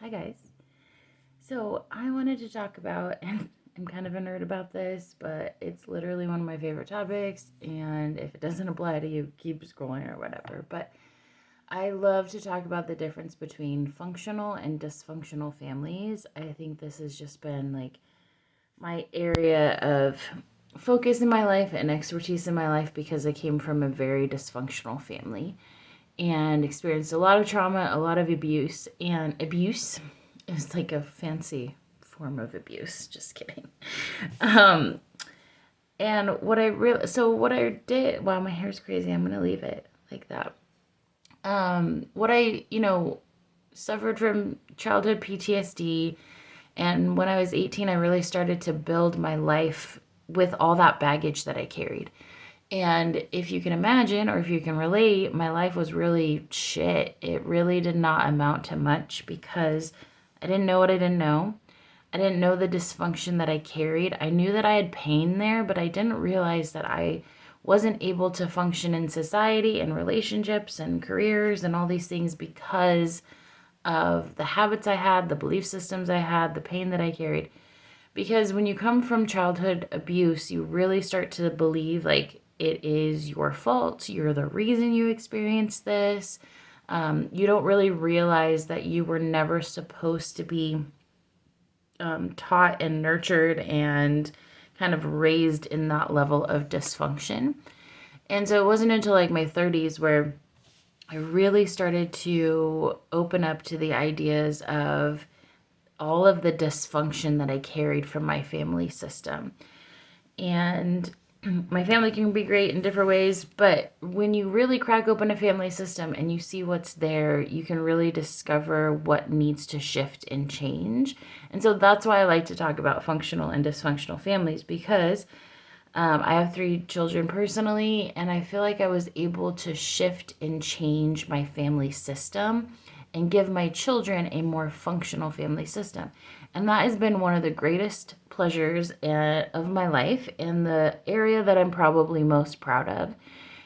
Hi guys. So I wanted to talk about, and I'm kind of a nerd about this, but it's literally one of my favorite topics. And if it doesn't apply to you, keep scrolling or whatever. But I love to talk about the difference between functional and dysfunctional families. I think this has just been like my area of focus in my life and expertise in my life because I came from a very dysfunctional family and experienced a lot of trauma, a lot of abuse, and abuse is like a fancy form of abuse. Just kidding. Um, and what I did, wow, my hair's crazy. I'm gonna leave it like that. What I, suffered from childhood PTSD, and when I was 18, I really started to build my life with all that baggage that I carried. And if you can imagine or if you can relate, my life was really shit. It really did not amount to much because I didn't know what I didn't know. I didn't know the dysfunction that I carried. I knew that I had pain there, but I didn't realize that I wasn't able to function in society and relationships and careers and all these things because of the habits I had, the belief systems I had, the pain that I carried. Because when you come from childhood abuse, you really start to believe like it is your fault. You're the reason you experienced this. You don't really realize that you were never supposed to be taught and nurtured and kind of raised in that level of dysfunction. And so it wasn't until like my 30s where I really started to open up to the ideas of all of the dysfunction that I carried from my family system. And my family can be great in different ways, but when you really crack open a family system and you see what's there, you can really discover what needs to shift and change. And so that's why I like to talk about functional and dysfunctional families because I have 3 children personally, and I feel like I was able to shift and change my family system and give my children a more functional family system. And that has been one of the greatest pleasures of my life, and the area that I'm probably most proud of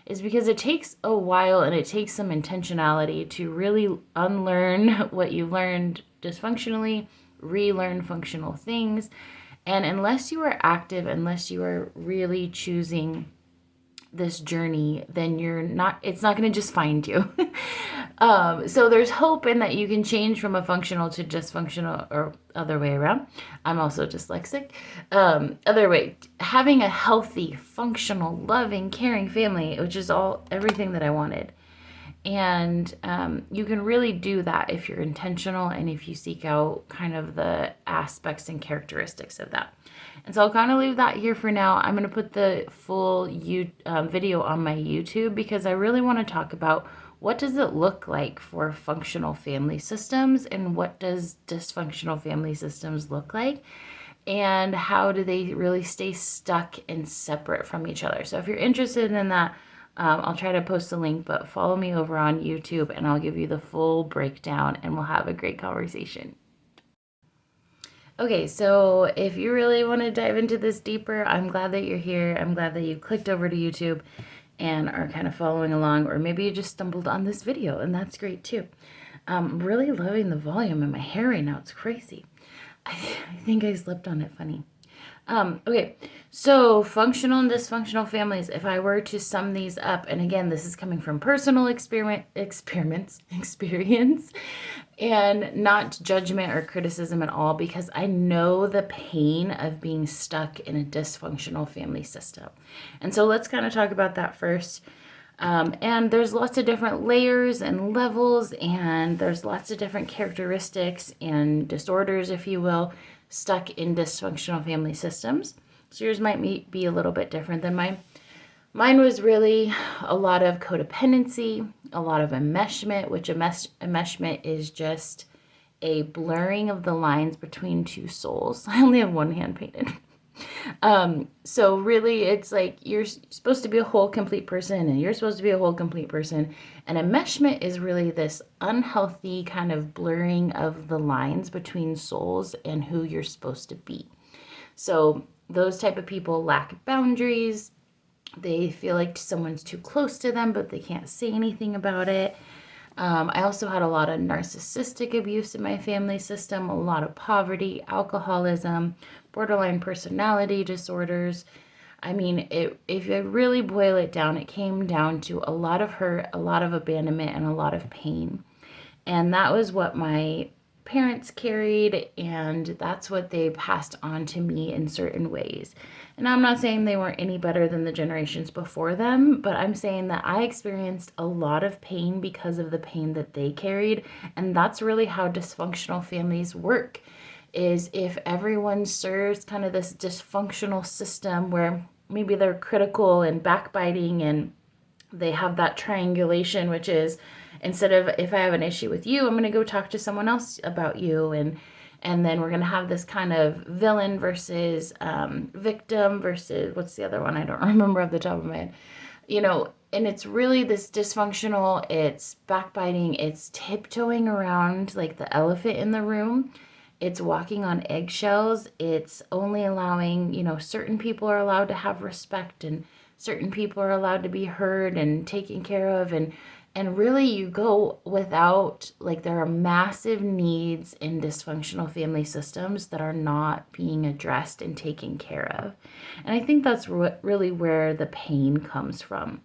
is because it takes a while and it takes some intentionality to really unlearn what you learned dysfunctionally, relearn functional things. And unless you are active, unless you are really choosing this journey, then it's not going to just find you. So there's hope in that you can change from a functional to dysfunctional or other way around. I'm also dyslexic. Other way, having a healthy, functional, loving, caring family, which is everything that I wanted. And you can really do that if you're intentional and if you seek out kind of the aspects and characteristics of that. And so I'll kind of leave that here for now. I'm going to put the full video on my YouTube because I really want to talk about what does it look like for functional family systems and what does dysfunctional family systems look like and how do they really stay stuck and separate from each other. So if you're interested in that, I'll try to post a link, but follow me over on YouTube and I'll give you the full breakdown and we'll have a great conversation. Okay, so if you really want to dive into this deeper, I'm glad that you're here. I'm glad that you clicked over to YouTube and are kind of following along, or maybe you just stumbled on this video, and that's great too. I'm really loving the volume in my hair right now. It's crazy. I think I slipped on it funny. Okay, so functional and dysfunctional families, if I were to sum these up, and again, this is coming from personal experience, and not judgment or criticism at all, because I know the pain of being stuck in a dysfunctional family system. And so let's kind of talk about that first. And there's lots of different layers and levels, and there's lots of different characteristics and disorders, if you will, stuck in dysfunctional family systems. So yours might be a little bit different than mine. Mine was really a lot of codependency, a lot of enmeshment, which enmeshment is just a blurring of the lines between two souls. I only have one hand painted. So really it's like you're supposed to be a whole complete person and you're supposed to be a whole complete person. And enmeshment is really this unhealthy kind of blurring of the lines between souls and who you're supposed to be. So those type of people lack boundaries. They feel like someone's too close to them, but they can't say anything about it. I also had a lot of narcissistic abuse in my family system, a lot of poverty, alcoholism, borderline personality disorders. I mean, if you really boil it down, it came down to a lot of hurt, a lot of abandonment, and a lot of pain. And that was what my parents carried, and that's what they passed on to me in certain ways. And I'm not saying they weren't any better than the generations before them, but I'm saying that I experienced a lot of pain because of the pain that they carried. And that's really how dysfunctional families work, is if everyone serves kind of this dysfunctional system where maybe they're critical and backbiting, and they have that triangulation, which is, instead of, if I have an issue with you, I'm going to go talk to someone else about you, and then we're going to have this kind of villain versus victim versus, what's the other one? I don't remember off the top of my head. And it's really this dysfunctional, it's backbiting, it's tiptoeing around like the elephant in the room. It's walking on eggshells. It's only allowing, certain people are allowed to have respect, and certain people are allowed to be heard and taken care of. And really, you go without, like, there are massive needs in dysfunctional family systems that are not being addressed and taken care of. And I think that's really where the pain comes from.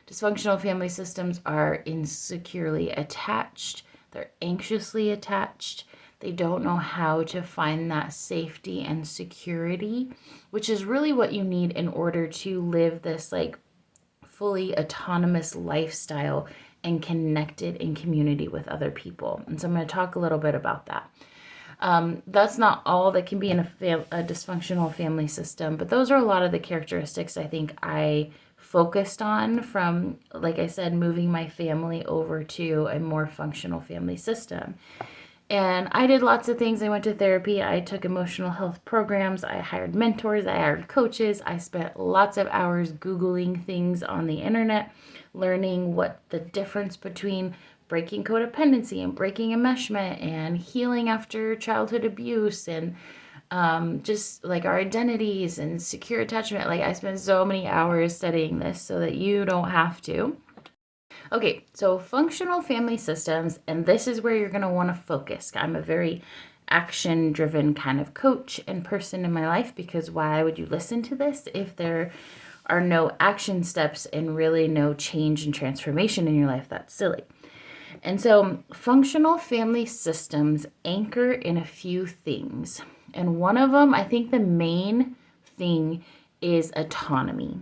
Dysfunctional family systems are insecurely attached, they're anxiously attached. They don't know how to find that safety and security, which is really what you need in order to live this like fully autonomous lifestyle and connected in community with other people. And so I'm going to talk a little bit about that. That's not all that can be in a dysfunctional family system, but those are a lot of the characteristics I think I focused on from, like I said, moving my family over to a more functional family system. And I did lots of things. I went to therapy. I took emotional health programs. I hired mentors. I hired coaches. I spent lots of hours Googling things on the internet, learning what the difference between breaking codependency and breaking enmeshment and healing after childhood abuse, and just like our identities and secure attachment. Like, I spent so many hours studying this so that you don't have to. Okay, so functional family systems, and this is where you're going to want to focus. I'm a very action-driven kind of coach and person in my life, because why would you listen to this if there are no action steps and really no change and transformation in your life? That's silly. And so functional family systems anchor in a few things. And one of them, I think the main thing, is autonomy.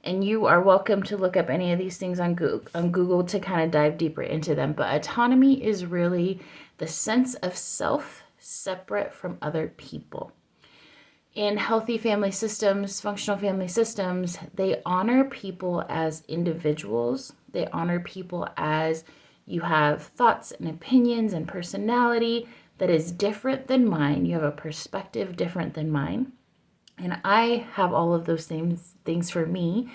And you are welcome to look up any of these things on Google to kind of dive deeper into them. But autonomy is really the sense of self separate from other people. In healthy family systems, functional family systems, they honor people as individuals. They honor people as you have thoughts and opinions and personality that is different than mine. You have a perspective different than mine. And I have all of those same things for me.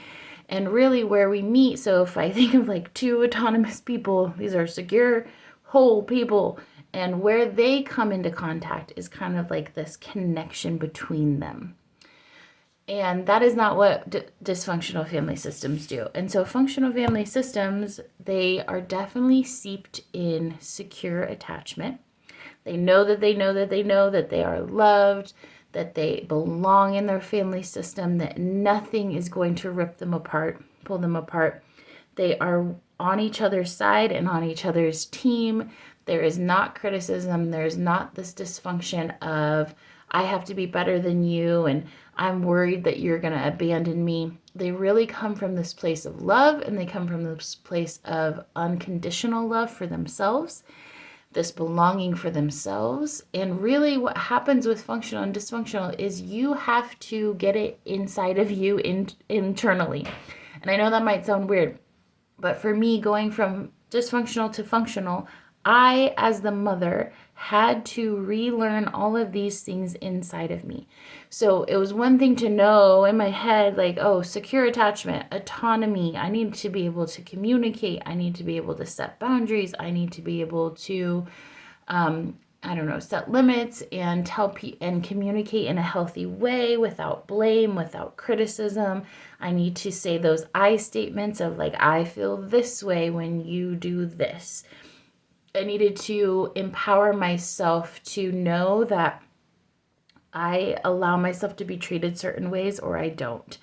And really where we meet, so if I think of like two autonomous people, these are secure, whole people, and where they come into contact is kind of like this connection between them. And that is not what dysfunctional family systems do. And so functional family systems, they are definitely seeped in secure attachment. They know that they know that they know that they are loved, that they belong in their family system, that nothing is going to rip them apart, pull them apart. They are on each other's side and on each other's team. There is not criticism. There's not this dysfunction of, I have to be better than you and I'm worried that you're going to abandon me. They really come from this place of love, and they come from this place of unconditional love for themselves, this belonging for themselves. And really what happens with functional and dysfunctional is you have to get it inside of you internally. And I know that might sound weird, but for me, going from dysfunctional to functional, I, as the mother, had to relearn all of these things inside of me. So it was one thing to know in my head, like, oh, secure attachment, autonomy. I need to be able to communicate. I need to be able to set boundaries. I need to be able to I don't know, set limits and and communicate in a healthy way without blame, without criticism. I need to say those I statements of like, I feel this way when you do this. I needed to empower myself to know that I allow myself to be treated certain ways or I don't.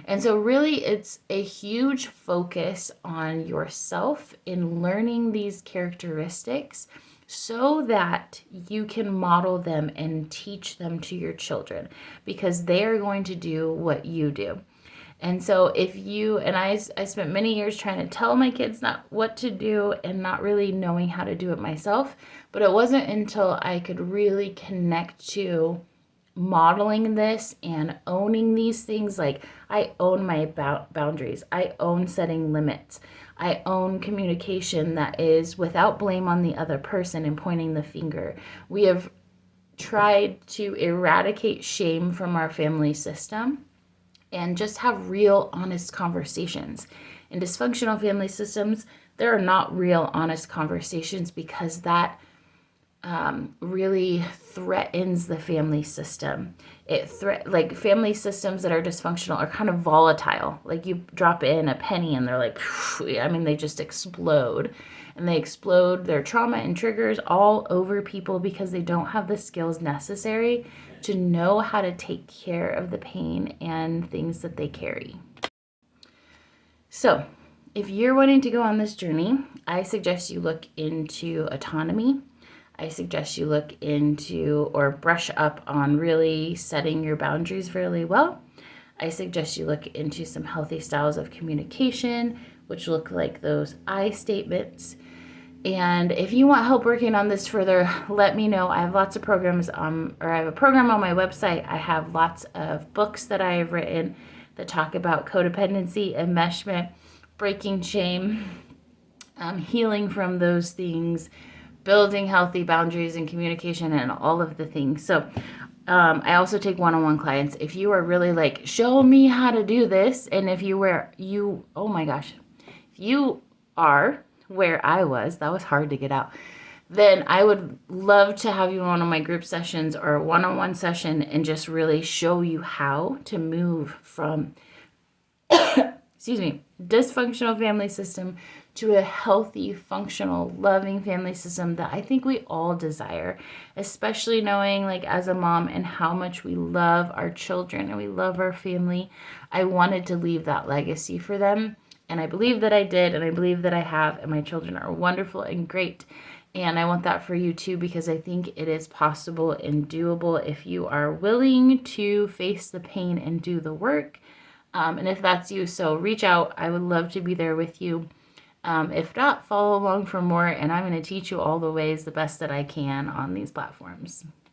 And so, really, it's a huge focus on yourself in learning these characteristics so that you can model them and teach them to your children because they are going to do what you do. And so, if you and I spent many years trying to tell my kids not what to do and not really knowing how to do it myself. But it wasn't until I could really connect to modeling this and owning these things. Like, I own my boundaries, I own setting limits, I own communication that is without blame on the other person and pointing the finger. We have tried to eradicate shame from our family system and just have real honest conversations. In dysfunctional family systems, there are not real honest conversations because that really threatens the family system. Like family systems that are dysfunctional are kind of volatile. Like you drop in a penny and they're like, I mean, they just explode. And they explode their trauma and triggers all over people because they don't have the skills necessary to know how to take care of the pain and things that they carry. So, if you're wanting to go on this journey, I suggest you look into autonomy. I suggest you look into or brush up on really setting your boundaries really well. I suggest you look into some healthy styles of communication, which look like those I statements. And if you want help working on this further, let me know. I have lots of programs, or I have a program on my website. I have lots of books that I have written that talk about codependency, enmeshment, breaking shame, healing from those things, building healthy boundaries and communication, and all of the things. So I also take one-on-one clients. If you are really like, show me how to do this, and if oh my gosh, if you are where I was, that was hard to get out, then I would love to have you on one of my group sessions or a one-on-one session and just really show you how to move from dysfunctional family system to a healthy, functional, loving family system that I think we all desire, especially knowing like as a mom and how much we love our children and we love our family. I wanted to leave that legacy for them. And I believe that I did, and I believe that I have, and my children are wonderful and great. And I want that for you too, because I think it is possible and doable if you are willing to face the pain and do the work. And if that's you, so reach out. I would love to be there with you. If not, follow along for more, and I'm going to teach you all the ways the best that I can on these platforms.